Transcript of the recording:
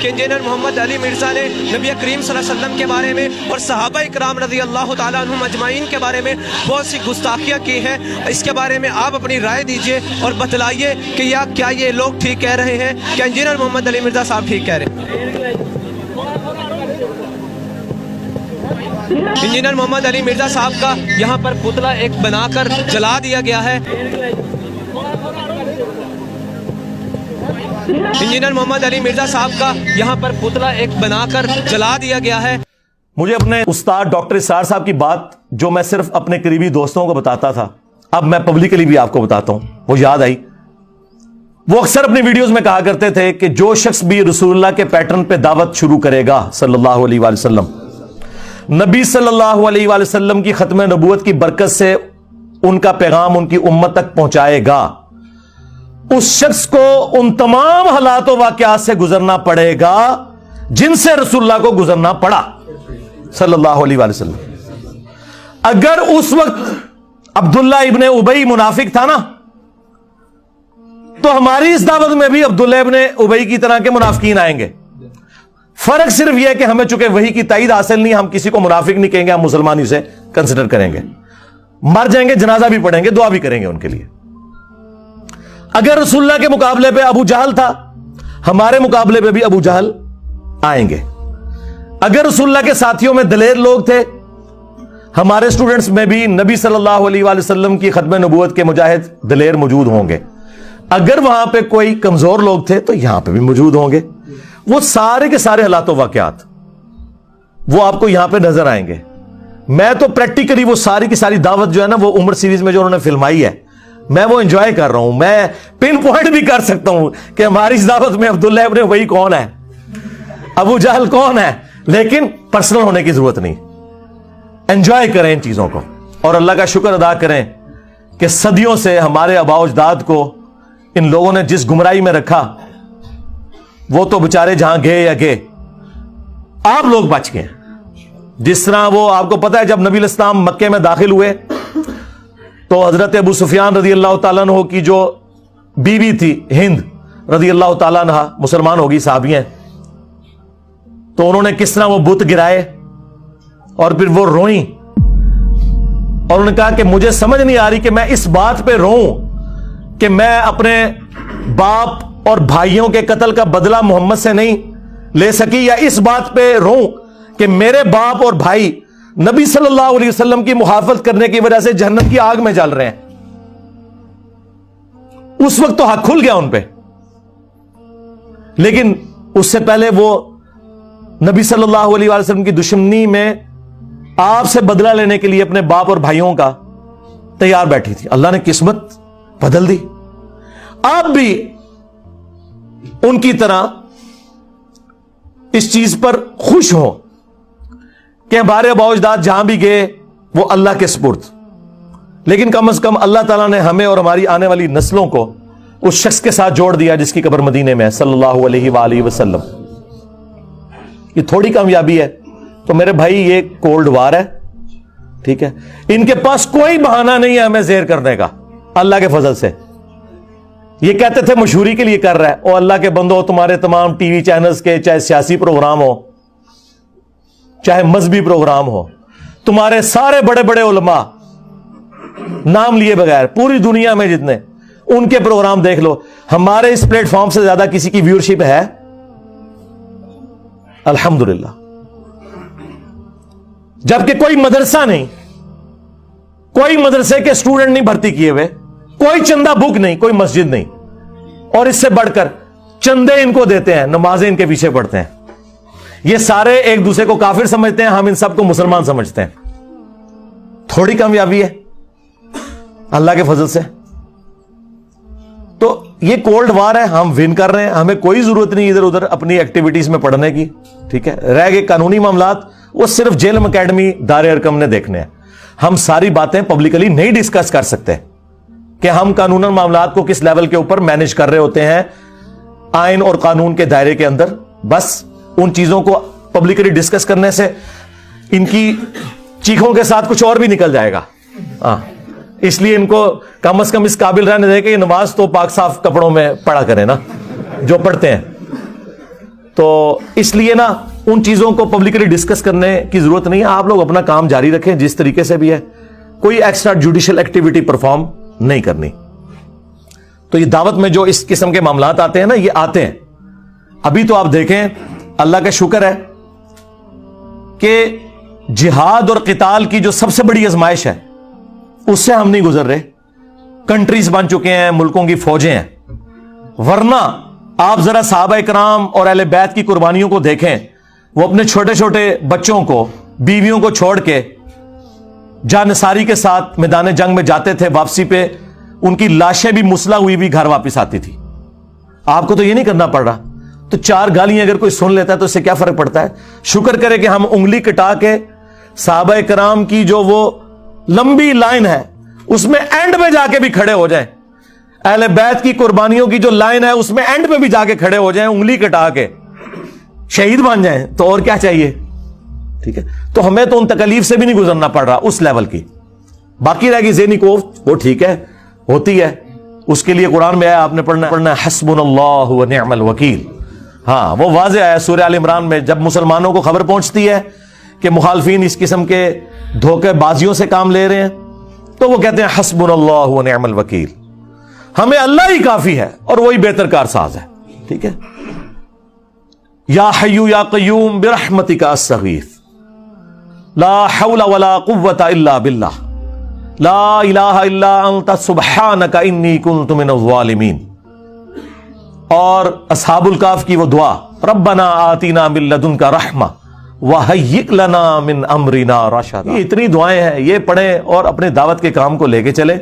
کہ انجینئر محمد علی مرزا نے نبی کریم صلی اللہ علیہ وسلم کے بارے میں اور صحابہ اکرام رضی اللہ تعالیٰ عنہم اجمعین کے بارے میں بہت سی گستاخیاں کی ہیں. اس کے بارے میں آپ اپنی رائے دیجئے اور بتلائیے کہ کیا یہ لوگ ٹھیک کہہ رہے ہیں, کیا انجینئر محمد علی مرزا صاحب ٹھیک کہہ رہے ہیں؟ انجینئر محمد علی مرزا صاحب کا یہاں پر پتلا ایک بنا کر جلا دیا گیا ہے. انجینئر محمد علی مرزا صاحب کا یہاں پر پتلا ایک بنا کر جلا دیا گیا ہے. مجھے اپنے استاد ڈاکٹر اسرار صاحب کی بات جو میں صرف اپنے قریبی دوستوں کو بتاتا تھا, اب میں پبلکلی بھی آپ کو بتاتا ہوں, وہ یاد آئی. وہ اکثر اپنی ویڈیوز میں کہا کرتے تھے کہ جو شخص بھی رسول اللہ کے پیٹرن پہ دعوت شروع کرے گا صلی اللہ علیہ وآلہ وسلم, نبی صلی اللہ علیہ وآلہ وسلم کی ختم نبوت کی برکت سے ان کا پیغام ان کی امت تک پہنچائے گا, اس شخص کو ان تمام حالات و واقعات سے گزرنا پڑے گا جن سے رسول اللہ کو گزرنا پڑا صلی اللہ علیہ وآلہ وسلم. اگر اس وقت عبداللہ ابن ابی منافق تھا نا, تو ہماری اس دعوت میں بھی عبداللہ ابن ابی کی طرح کے منافقین آئیں گے. فرق صرف یہ ہے کہ ہمیں چونکہ وحی کی تائید حاصل نہیں, ہم کسی کو منافق نہیں کہیں گے, ہم مسلمان اسے کنسیڈر کریں گے. مر جائیں گے, جنازہ بھی پڑھیں گے, دعا بھی کریں گے ان کے لیے. اگر رسول اللہ کے مقابلے پہ ابو جہل تھا, ہمارے مقابلے پہ بھی ابو جہل آئیں گے. اگر رسول اللہ کے ساتھیوں میں دلیر لوگ تھے, ہمارے اسٹوڈنٹس میں بھی نبی صلی اللہ علیہ وآلہ وسلم کی ختم نبوت کے مجاہد دلیر موجود ہوں گے. اگر وہاں پہ کوئی کمزور لوگ تھے تو یہاں پہ بھی موجود ہوں گے. وہ سارے کے سارے حالات و واقعات وہ آپ کو یہاں پہ نظر آئیں گے. میں تو پریکٹیکلی وہ ساری کی ساری دعوت جو ہے نا, وہ عمر سیریز میں جو انہوں نے فلمائی ہے, میں وہ انجوائے کر رہا ہوں. میں پن پوائنٹ بھی کر سکتا ہوں کہ ہماری اس دعوت میں عبداللہ ابن ابی کون ہے, ابو جہل کون ہے, لیکن پرسنل ہونے کی ضرورت نہیں. انجوائے کریں ان چیزوں کو اور اللہ کا شکر ادا کریں کہ صدیوں سے ہمارے آباء و اجداد کو ان لوگوں نے جس گمراہی میں رکھا, وہ تو بےچارے جہاں گئے یا گئے, آپ لوگ بچ گئے. جس طرح وہ آپ کو پتا ہے جب نبی علیہ السلام مکے میں داخل ہوئے تو حضرت ابو سفیان رضی اللہ تعالیٰ عنہ کی جو بیوی تھی ہند رضی اللہ تعالیٰ عنہ, مسلمان ہوگی, صحابی ہیں, تو انہوں نے کس طرح وہ بت گرائے اور پھر وہ روئیں اور انہوں نے کہا کہ مجھے سمجھ نہیں آ رہی کہ میں اس بات پہ روؤں کہ میں اپنے باپ اور بھائیوں کے قتل کا بدلہ محمد سے نہیں لے سکی, یا اس بات پہ روؤں کہ میرے باپ اور بھائی نبی صلی اللہ علیہ وسلم کی محافظت کرنے کی وجہ سے جہنم کی آگ میں جل رہے ہیں. اس وقت تو حق کھل گیا ان پہ, لیکن اس سے پہلے وہ نبی صلی اللہ علیہ وسلم کی دشمنی میں آپ سے بدلہ لینے کے لیے اپنے باپ اور بھائیوں کا تیار بیٹھی تھی. اللہ نے قسمت بدل دی. آپ بھی ان کی طرح اس چیز پر خوش ہو کہ ہمارے آباء و اجداد جہاں بھی گئے وہ اللہ کے سپرد, لیکن کم از کم اللہ تعالیٰ نے ہمیں اور ہماری آنے والی نسلوں کو اس شخص کے ساتھ جوڑ دیا جس کی قبر مدینے میں ہے صلی اللہ علیہ وآلہ وسلم. یہ تھوڑی کامیابی ہے. تو میرے بھائی یہ کولڈ وار ہے, ٹھیک ہے, ان کے پاس کوئی بہانہ نہیں ہے ہمیں زیر کرنے کا اللہ کے فضل سے. یہ کہتے تھے مشہوری کے لیے کر رہا ہے, اور اللہ کے بندو تمہارے تمام ٹی وی چینلز کے چاہے سیاسی پروگرام ہو چاہے مذہبی پروگرام ہو, تمہارے سارے بڑے بڑے علماء نام لیے بغیر پوری دنیا میں جتنے, ان کے پروگرام دیکھ لو, ہمارے اس پلیٹ فارم سے زیادہ کسی کی ویورشپ ہے؟ الحمدللہ. جبکہ کوئی مدرسہ نہیں, کوئی مدرسے کے اسٹوڈنٹ نہیں بھرتی کیے ہوئے, کوئی چندہ بک نہیں, کوئی مسجد نہیں, اور اس سے بڑھ کر چندے ان کو دیتے ہیں, نمازیں ان کے پیچھے پڑھتے ہیں. یہ سارے ایک دوسرے کو کافر سمجھتے ہیں, ہم ان سب کو مسلمان سمجھتے ہیں. تھوڑی کامیابی ہے اللہ کے فضل سے. تو یہ کولڈ وار ہے, ہم ون کر رہے ہیں, ہمیں کوئی ضرورت نہیں ادھر ادھر اپنی ایکٹیویٹیز میں پڑھنے کی, ٹھیک ہے. رہ گئے قانونی معاملات, وہ صرف جیلم اکیڈمی دار ارکم نے دیکھنے ہیں. ہم ساری باتیں پبلکلی نہیں ڈسکس کر سکتے کہ ہم قانون معاملات کو کس لیول کے اوپر مینج کر رہے ہوتے ہیں آئین اور قانون کے دائرے کے اندر. بس ان چیزوں کو پبلکلی ڈسکس کرنے سے ان کی چیخوں کے ساتھ کچھ اور بھی نکل جائے گا. اس لیے ان کو کم از کم اس قابل رہنے دے کہ یہ نماز تو پاک صاف کپڑوں میں پڑھا کریں نا جو پڑھتے ہیں. تو اس لیے نا ان چیزوں کو پبلکلی ڈسکس کرنے کی ضرورت نہیں ہے. آپ لوگ اپنا کام جاری رکھیں جس طریقے سے بھی ہے, کوئی ایکسٹرا جوڈیشل ایکٹیویٹی پرفارم نہیں کرنی. تو یہ دعوت میں جو اس قسم کے معاملات آتے ہیں نا, یہ آتے ہیں. ابھی تو آپ دیکھیں, اللہ کا شکر ہے کہ جہاد اور قتال کی جو سب سے بڑی آزمائش ہے اس سے ہم نہیں گزر رہے. کنٹریز بن چکے ہیں, ملکوں کی فوجیں ہیں. ورنہ آپ ذرا صحابہ کرام اور اہل بیت کی قربانیوں کو دیکھیں. وہ اپنے چھوٹے چھوٹے بچوں کو, بیویوں کو چھوڑ کے جانصاری کے ساتھ میدان جنگ میں جاتے تھے. واپسی پہ ان کی لاشیں بھی مسلح ہوئی بھی گھر واپس آتی تھی. آپ کو تو یہ نہیں کرنا پڑ رہا. تو 4 گالیاں اگر کوئی سن لیتا ہے تو اس سے کیا فرق پڑتا ہے؟ شکر کرے کہ ہم انگلی کٹا کے صحابہ کرام کی جو وہ لمبی لائن ہے اس میں اینڈ میں جا کے بھی کھڑے ہو جائیں. اہل بیت کی قربانیوں کی جو لائن ہے اس میں اینڈ میں بھی جا کے کھڑے ہو جائیں, انگلی کٹا کے شہید بن جائیں. تو اور کیا چاہیے؟ ٹھیک ہے, تو ہمیں تو ان تکلیف سے بھی نہیں گزرنا پڑ رہا اس لیول کی. باقی رہ گی ذہنی کوفت, وہ ٹھیک ہے, ہوتی ہے. اس کے لیے قرآن میں آیا, آپ نے پڑھنا ہے حسبنا اللہ و نعم الوکیل. ہاں, وہ واضح ہے سورہ آل عمران میں. جب مسلمانوں کو خبر پہنچتی ہے کہ مخالفین اس قسم کے دھوکے بازیوں سے کام لے رہے ہیں تو وہ کہتے ہیں حسبنا اللہ و نعم الوکیل, ہمیں اللہ ہی کافی ہے اور وہی بہتر کار ساز ہے. ٹھیک ہے, یا حی یا قیوم برحمتک استغیث لا حول ولا قوت الا باللہ لا الہ الا انت سبحانک انی کنت من الظالمین. اور اصحاب الکاف کی وہ دعا, ربنا آتینا من لدنک رحمہ وہیئ لنا من امرنا رشدا. یہ اتنی دعائیں ہیں, یہ پڑھیں اور اپنے دعوت کے کام کو لے کے چلیں.